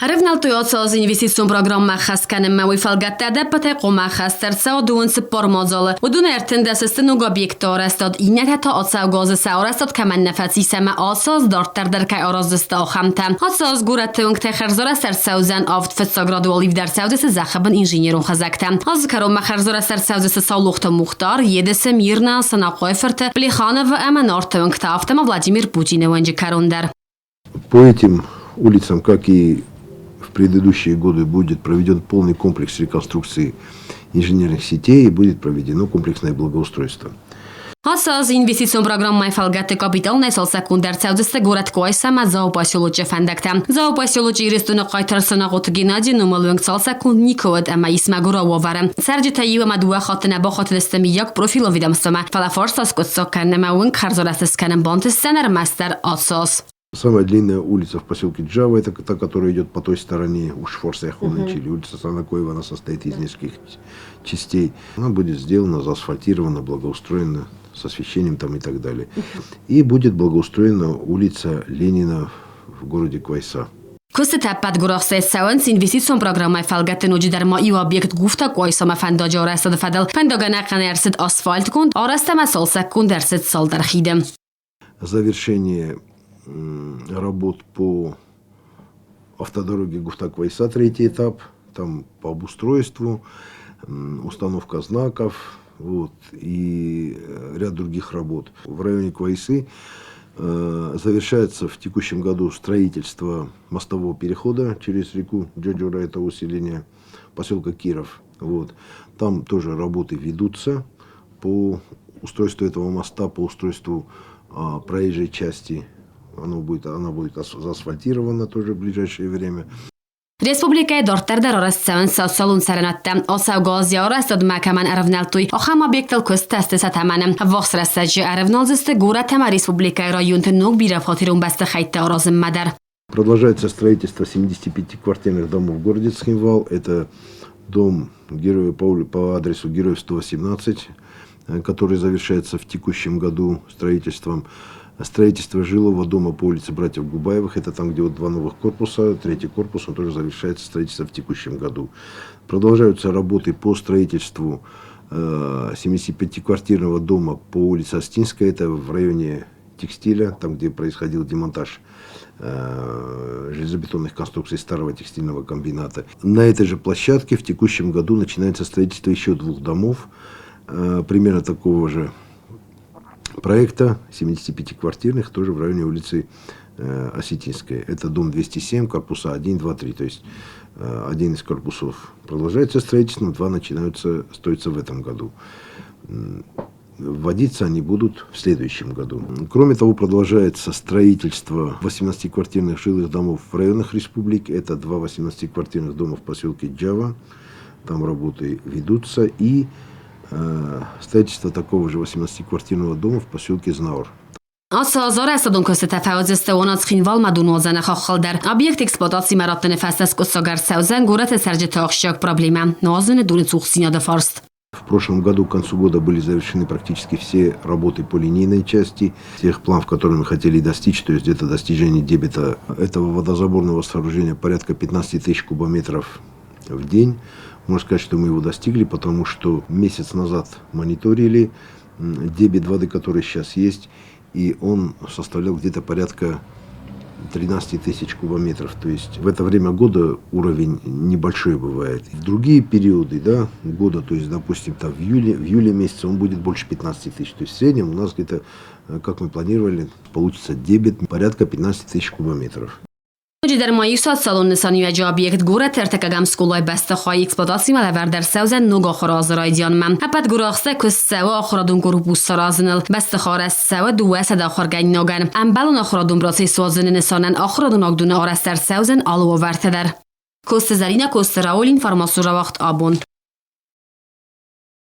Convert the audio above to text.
Ревналтујот со инвестицион програм махасканем уифалгатта депате қомахастерца одуун сиппор мозол. Удун эртенде сестенуг объекто рестод инетето отсав гозе саурестод камен нефаци сема осоз дорттер кай ороздесте охамта. Осоз гуратеунг техерзора серсаузен офт фетсограду оливдер саудесе захабын инженерун хазакта. Оз каром махерзора серсаузесе саулухта мухтар едесе мирна санақойферте Плеханов эманортеунг тафтема Владимир Путин венджи карундер. По этим улицам, как и в предыдущие годы, будет проведен полный комплекс реконструкции инженерных сетей и будет проведено комплексное благоустройство. Осоз инвестицион программай фалгатте капиталнай сол секундер саудесте город койсама заопасиолуче фендекте. Заопасиолуче иристуны кайтарсына гот Геннадий нумалвенг сол секунд никод ама исмагурово варем. Серджита юма дуа хатына бахатдестеми як профило видамствама. Фалафорсас котсокканнема венг харзорастесканем бонтестенер мастер осоз. Самая длинная улица в поселке Джава, это та, которая идет по той стороне, у Шфорса-Яховной Чили. Улица Санакоева, она состоит из нескольких частей. Она будет сделана, заасфальтирована, благоустроена, с освещением там и так далее. И будет благоустроена улица Ленина в городе Квайса. Köszönhetett Gurahszészszaönc inviszícion programmai felgetten úgy der ma i objekt gufta koiszoma fendagja reszed fedel. Fendaganák erszed aszfaltkund, arasztama szolszekkund erszed szaldarhidem. Завершение работ по автодороге Гуфта-Квайса, третий этап, там по обустройству, установка знаков, вот, и ряд других работ. В районе Квайсы завершается в текущем году строительство мостового перехода через реку Джоджура, это усиление поселка Киров. Вот. Там тоже работы ведутся по устройству этого моста, по устройству проезжей части. Она будет заасфальтирована тоже в ближайшее время. Республикай дортердер орasztszön szalun szerenettem. Oszał gazja orasztod mákaman erevneltúj. A ham objektel közteszteszetemenem. Voxreszedzsi erevnalziste góra tema республикай районты ног бирев хатирун басты хайтте оразым мадар. Продолжается строительство 75 квартирных домов в городе Цхинвал. Это дом героя по адресу Героев 118, который завершается в текущем году строительством. Строительство жилого дома по улице Братьев Губаевых, это там, где вот два новых корпуса, третий корпус, он тоже завершается строительство в текущем году. Продолжаются работы по строительству 75-квартирного дома по улице Остинская, это в районе текстиля, там, где происходил демонтаж железобетонных конструкций старого текстильного комбината. На этой же площадке в текущем году начинается строительство еще двух домов, примерно такого же проекта, 75-квартирных, тоже в районе улицы Осетинская. Это дом 207, корпуса 1, 2, 3. То есть один из корпусов продолжается строительством, два начинаются строиться в этом году. Вводиться они будут в следующем году. Кроме того, продолжается строительство 18-квартирных жилых домов в районах республики. Это два 18-квартирных дома в поселке Джава. Там работы ведутся. И строительство такого же 18-квартирного дома в поселке Знаур. Осоz orasztodon közte felhozta onat Chinval madunozana хахалдар. Объект эксплуатации маратны фастас косогар саузен город сержита охшак проблема. Нозны дурит ухсина да форст. В прошлом году к концу года были завершены практически все работы по линейной части, тех планов, которые мы хотели достичь, то есть где-то достижение дебита этого водозаборного сооружения порядка 15 тысяч кубометров в день. Можно сказать, что мы его достигли, потому что месяц назад мониторили дебит воды, который сейчас есть, и он составлял где-то порядка 13 тысяч кубометров. То есть в это время года уровень небольшой бывает. В другие периоды года, то есть, допустим, там, в июле месяце он будет больше 15 тысяч. То есть в среднем у нас где-то, как мы планировали, получится дебит порядка 15 тысяч кубометров. در مایی سال سالون نسانی و جابیکت گوره ترتکگم سکولای بسته خواهی اکسپلاتاسی ملور در سوزن نوگ آخر آزرای دیان من. هپت گوره آخسه کس سوا آخرادون گروه سرازنل بسته خاره سوا دوه سد آخر گین نوگن. ام بلون آخرادون براسی سوازن نسانن آخرادون آگدون آرستر سوزن آلو و ورته در. کست زرینه کست راول اینفرماسو را وقت آبون.